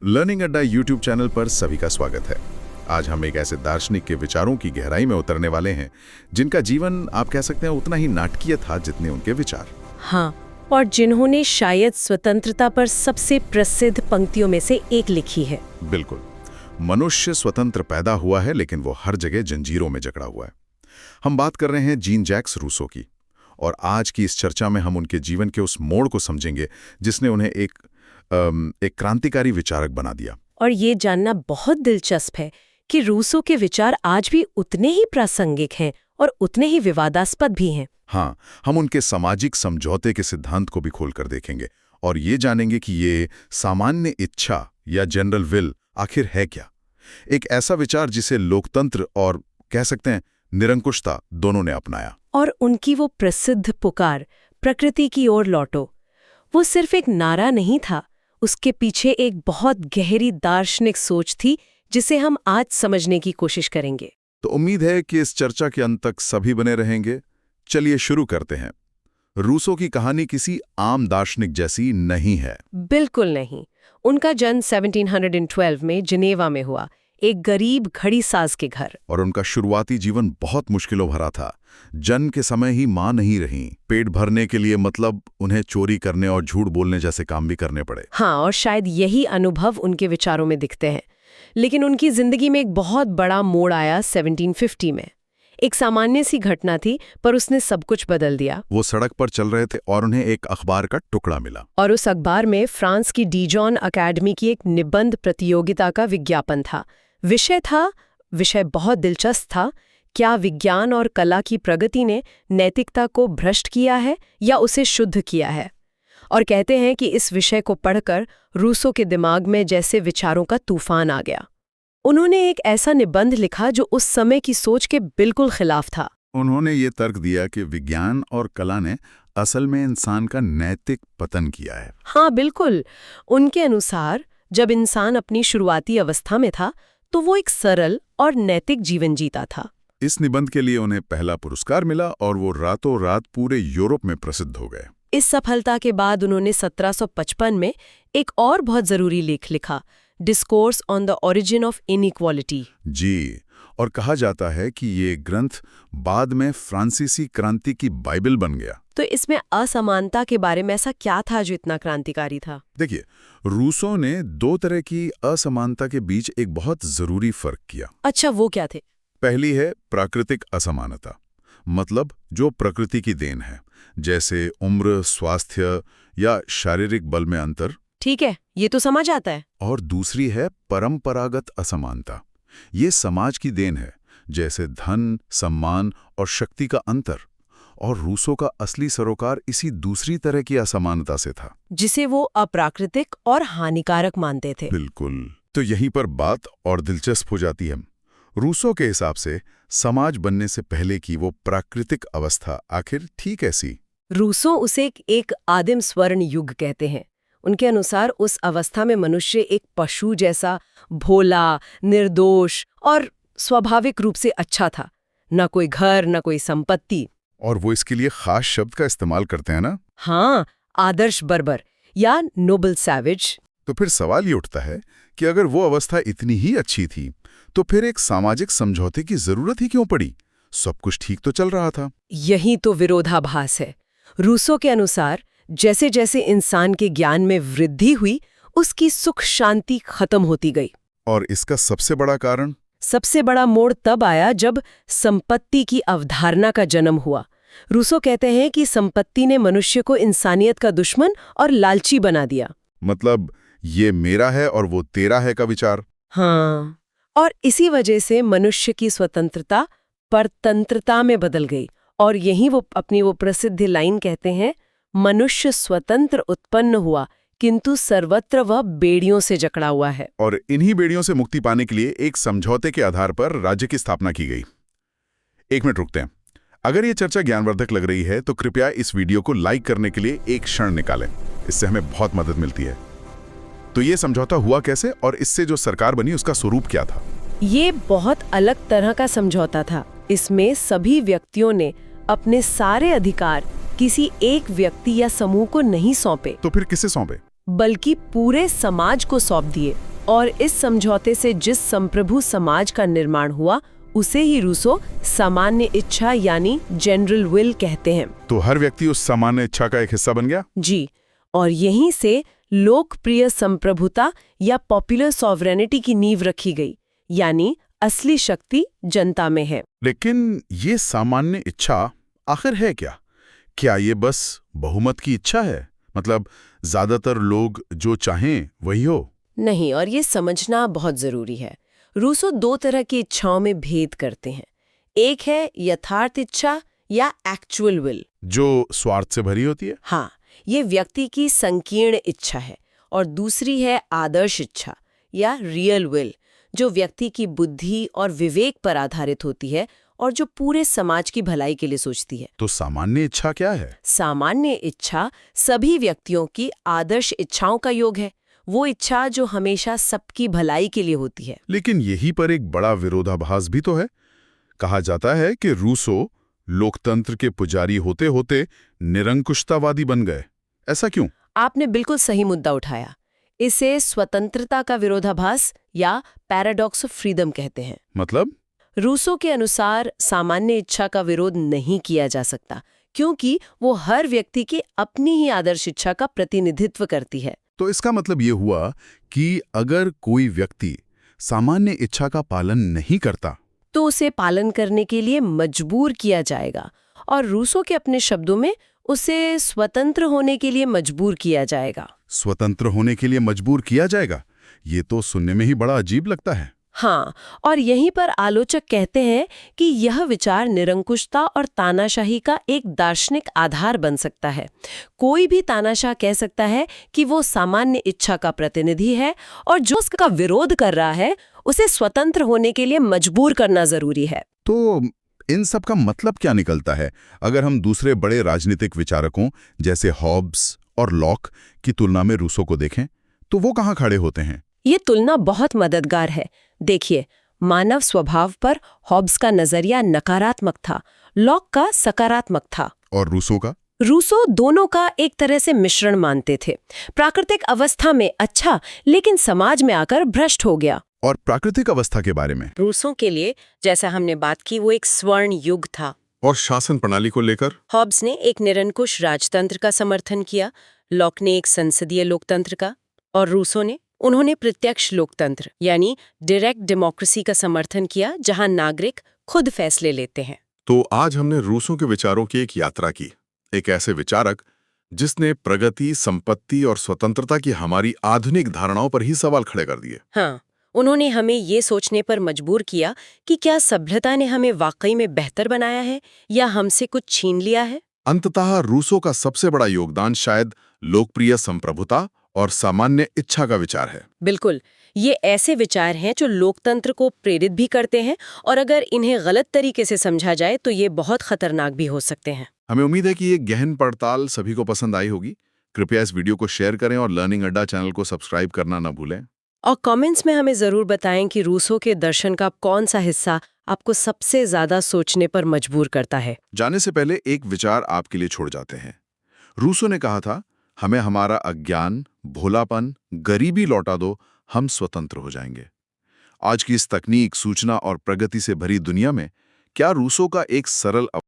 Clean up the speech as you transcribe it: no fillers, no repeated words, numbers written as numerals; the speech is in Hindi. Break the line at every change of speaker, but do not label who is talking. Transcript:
लर्निंग अड्डा यूट्यूब चैनल पर सभी का स्वागत है। आज हम एक ऐसे दार्शनिक के विचारों की गहराई में उतरने वाले हैं जिनका जीवन आप कह सकते हैं उतना ही नाटकीय था जितने उनके विचार।
हाँ, और जिन्होंने शायद स्वतंत्रता पर सबसे प्रसिद्ध पंक्तियों में से एक लिखी है।
बिल्कुल, मनुष्य स्वतंत्र पैदा हुआ है लेकिन वो हर जगह जंजीरों में जकड़ा हुआ है। हम बात कर रहे हैं जीन जैक्स रूसो की, और आज की इस चर्चा में हम उनके जीवन के उस मोड़ को समझेंगे जिसने उन्हें एक क्रांतिकारी विचारक बना दिया।
और ये जानना बहुत दिलचस्प है कि रूसो के विचार आज भी उतने ही प्रासंगिक हैं और उतने ही विवादास्पद भी हैं।
हाँ, हम उनके सामाजिक समझौते के सिद्धांत को भी खोलकर देखेंगे और ये जानेंगे कि ये सामान्य इच्छा या जनरल विल आखिर है क्या। एक ऐसा विचार जिसे लोकतंत्र और कह सकते हैं निरंकुशता दोनों ने अपनाया।
और उनकी वो प्रसिद्ध पुकार, प्रकृति की ओर लौटो, वो सिर्फ एक नारा नहीं था, उसके पीछे एक बहुत गहरी दार्शनिक सोच थी जिसे हम आज समझने की कोशिश करेंगे।
तो उम्मीद है कि इस चर्चा के अंत तक सभी बने रहेंगे। चलिए शुरू करते हैं। रूसो की कहानी किसी आम दार्शनिक जैसी नहीं है।
बिल्कुल नहीं। उनका जन्म 1712 में जिनेवा में हुआ, एक गरीब घड़ीसाज के घर।
और उनका शुरुआती जीवन बहुत मुश्किलों भरा था। जन्म के समय ही मां नहीं रहीं। पेट भरने के लिए मतलब उन्हें चोरी करने और झूठ बोलने जैसे काम भी करने पड़े।
हाँ, और शायद यही अनुभव उनके विचारों में दिखते हैं। लेकिन उनकी जिंदगी में एक बहुत बड़ा मोड़ आया 1750 में। एक सामान्य सी घटना थी, पर उसने सब कुछ बदल दिया।
वो सड़क पर चल रहे थे और उन्हें एक अखबार का टुकड़ा मिला।
और उस अखबार में फ्रांस की डिजॉन अकेडमी की एक निबंध प्रतियोगिता का विज्ञापन था। विषय बहुत दिलचस्प था। क्या विज्ञान और कला की प्रगति ने नैतिकता को भ्रष्ट किया है या उसे शुद्ध किया है? और कहते हैं कि इस विषय को पढ़कर रूसो के दिमाग में जैसे विचारों का तूफान आ गया। उन्होंने एक ऐसा निबंध लिखा जो उस समय की सोच के बिल्कुल खिलाफ था।
उन्होंने ये तर्क दिया कि विज्ञान और कला ने असल में इंसान का नैतिक पतन किया है।
हाँ, बिल्कुल। उनके अनुसार जब इंसान अपनी शुरुआती अवस्था में था तो वो एक सरल और नैतिक जीवन जीता था।
इस निबंध के लिए उन्हें पहला पुरस्कार मिला और वो रातों रात पूरे यूरोप में प्रसिद्ध हो गए।
इस सफलता के बाद उन्होंने 1755 में एक और बहुत जरूरी लेख लिखा, discourse on the origin of inequality.
जी, और कहा जाता है कि ये ग्रंथ बाद में फ्रांसीसी क्रांति की बाइबल बन गया।
तो इसमें असमानता के बारे में ऐसा क्या था जो इतना क्रांतिकारी था?
देखिए, रूसो ने दो तरह की असमानता के बीच एक बहुत जरूरी फर्क किया।
अच्छा, वो क्या थे?
पहली है प्राकृतिक असमानता, मतलब जो प्रकृति की देन है, जैसे उम्र, स्वास्थ्य या शारीरिक बल में अंतर।
ठीक है, ये तो समझ आता है।
और दूसरी है परंपरागत असमानता। ये समाज की देन है, जैसे धन, सम्मान और शक्ति का अंतर। और रूसो का असली सरोकार इसी दूसरी तरह की असमानता से था,
जिसे वो अप्राकृतिक और हानिकारक मानते थे।
बिल्कुल। तो यहीं पर बात और दिलचस्प हो जाती है। रूसो के हिसाब से समाज बनने से पहले की वो प्राकृतिक अवस्था आखिर थी कैसी?
रूसो उसे एक आदिम स्वर्ण युग कहते हैं। उनके अनुसार उस अवस्था में मनुष्य एक पशु जैसा भोला, निर्दोष और स्वाभाविक रूप से अच्छा था। न कोई घर, न कोई संपत्ति।
और वो इसके लिए खास शब्द का इस्तेमाल करते हैं ना?
हाँ, आदर्श बर्बर या नोबल सैवेज।
तो फिर सवाल ये उठता है कि अगर वो अवस्था इतनी ही अच्छी थी तो फिर एक सामाजिक समझौते की जरूरत ही क्यों पड़ी? सब कुछ ठीक तो चल रहा था।
यही तो विरोधाभास है। रूसो के अनुसार जैसे जैसे इंसान के ज्ञान में वृद्धि हुई, उसकी सुख शांति खत्म होती गई।
और इसका सबसे बड़ा कारण?
सबसे बड़ा मोड़ तब आया जब संपत्ति की अवधारणा का जन्म हुआ। रूसो कहते हैं कि संपत्ति ने मनुष्य को इंसानियत का दुश्मन और लालची बना दिया।
मतलब ये मेरा है और वो तेरा है का विचार।
हाँ, और इसी वजह से मनुष्य की स्वतंत्रता परतंत्रता में बदल गई। और यही वो अपनी वो प्रसिद्ध लाइन कहते हैं, मनुष्य स्वतंत्र उत्पन्न हुआ किंतु सर्वत्र वह बेड़ियों से जकड़ा हुआ है।
और इन्हीं बेड़ियों से मुक्ति पाने के लिए एक समझौते के आधार पर राज्य की स्थापना की गई। एक मिनट रुकते हैं। अगर ये चर्चा ज्ञानवर्धक लग रही है तो कृपया इस वीडियो को लाइक करने के लिए एक क्षण निकालें, इससे हमें बहुत मदद मिलती है। तो ये समझौता हुआ कैसे और इससे जो सरकार बनी उसका स्वरूप क्या था?
ये बहुत अलग तरह का समझौता था। इसमें सभी व्यक्तियों ने अपने सारे अधिकार किसी एक व्यक्ति या समूह को नहीं सौंपे।
तो फिर किसे सौंपे?
बल्कि पूरे समाज को सौंप दिए। और इस समझौते से जिस संप्रभु समाज का निर्माण हुआ उसे ही रूसो सामान्य इच्छा यानी जनरल विल कहते हैं।
तो हर व्यक्ति उस सामान्य इच्छा का एक हिस्सा बन गया।
जी, और यहीं से लोकप्रिय संप्रभुता या पॉपुलर सॉवरेनिटी की नींव रखी गई, यानी असली शक्ति जनता में है।
लेकिन ये सामान्य इच्छा आखिर है क्या? क्या ये बस बहुमत की इच्छा है? मतलब ज्यादातर लोग जो चाहें वही हो?
नहीं, और ये समझना बहुत जरूरी है। रूसो दो तरह की इच्छाओं में भेद करते हैं। एक है यथार्थ इच्छा या एक्चुअल विल,
जो स्वार्थ से भरी होती है।
हाँ, ये व्यक्ति की संकीर्ण इच्छा है। और दूसरी है आदर्श इच्छा या रियल विल, जो व्यक्ति की बुद्धि और विवेक पर आधारित होती है और जो पूरे समाज की भलाई के लिए सोचती है।
तो सामान्य इच्छा क्या है?
सामान्य इच्छा सभी व्यक्तियों की आदर्श इच्छाओं का योग है, वो इच्छा जो हमेशा सबकी भलाई के लिए होती है।
लेकिन यहीं पर एक बड़ा विरोधाभास भी तो है। कहा जाता है कि रूसो लोकतंत्र के पुजारी होते होते निरंकुशतावादी बन गए। ऐसा क्यों?
आपने बिल्कुल सही मुद्दा उठाया। इसे स्वतंत्रता का विरोधाभास या पैराडॉक्स ऑफ फ्रीडम कहते हैं।
मतलब?
रूसो के अनुसार सामान्य इच्छा का विरोध नहीं किया जा सकता, क्योंकि वो हर व्यक्ति की अपनी ही आदर्श इच्छा का प्रतिनिधित्व करती है।
तो इसका मतलब ये हुआ कि अगर कोई व्यक्ति सामान्य इच्छा का पालन नहीं करता
तो उसे पालन करने के लिए मजबूर किया जाएगा, और रूसो के अपने शब्दों में उसे स्वतंत्र होने के लिए मजबूर किया जाएगा।
स्वतंत्र होने के लिए मजबूर किया जाएगा? ये तो सुनने में ही बड़ा अजीब लगता है।
हाँ, और यहीं पर आलोचक कहते हैं कि यह विचार निरंकुशता और तानाशाही का एक दार्शनिक आधार बन सकता है। कोई भी तानाशाह कह सकता है कि वो सामान्य इच्छा का प्रतिनिधि है, और जो उसका विरोध कर रहा है उसे स्वतंत्र होने के लिए मजबूर करना जरूरी है।
तो इन सब का मतलब क्या निकलता है? अगर हम दूसरे बड़े राजनीतिक विचारकों जैसे हॉब्स और लॉक की तुलना में रूसो को देखें, तो वो कहाँ खड़े होते हैं?
ये तुलना बहुत मददगार है। देखिए, मानव स्वभाव पर हॉब्स का नजरिया नकारात्मक था, लॉक का सकारात्मक था।
और रूसो का?
रूसो दोनों का एक तरह से मिश्रण मानते थे। प्राकृतिक अवस्था में अच्छा, लेकिन समाज में आकर भ्रष्ट हो गया।
और प्राकृतिक अवस्था के बारे में?
रूसों के लिए, जैसा हमने बात की, वो एक स्वर्ण युग था।
और शासन प्रणाली को लेकर?
हॉब्स ने एक निरंकुश राजतंत्र का समर्थन किया, लॉक ने एक संसदीय लोकतंत्र का, और रूसो ने उन्होंने प्रत्यक्ष लोकतंत्र यानी डायरेक्ट डेमोक्रेसी का समर्थन किया, जहां नागरिक खुद फैसले लेते हैं।
तो आज हमने रूसों के विचारों की एक यात्रा की, एक ऐसे विचारक जिसने प्रगति, संपत्ति और स्वतंत्रता की हमारी आधुनिक धारणाओं पर ही सवाल खड़े कर दिए।
हाँ, उन्होंने हमें ये सोचने पर मजबूर किया कि क्या सभ्यता ने हमें वाकई में बेहतर बनाया है या हमसे कुछ छीन लिया है।
अंततः रूसों का सबसे बड़ा योगदान शायद लोकप्रिय संप्रभुता और सामान्य इच्छा का विचार है।
बिल्कुल, ये ऐसे विचार हैं जो लोकतंत्र को प्रेरित भी करते हैं, और अगर इन्हें गलत तरीके से समझा जाए तो ये बहुत खतरनाक भी हो सकते हैं।
हमें उम्मीद है कि ये गहन पड़ताल सभी को पसंद आई होगी। कृपया इस वीडियो को शेयर करें और लर्निंग अड्डा चैनल को सब्सक्राइब करना न भूलें।
और कमेंट्स में हमें जरूर बताएं कि रूसो के दर्शन का कौन सा हिस्सा आपको सबसे ज्यादा सोचने पर मजबूर करता है।
जाने से पहले एक विचार आपके लिए छोड़ जाते हैं। रूसो ने कहा था, हमें हमारा अज्ञान, भोलापन, गरीबी लौटा दो, हम स्वतंत्र हो जाएंगे। आज की इस तकनीक, सूचना और प्रगति से भरी दुनिया में क्या रूसो का एक सरल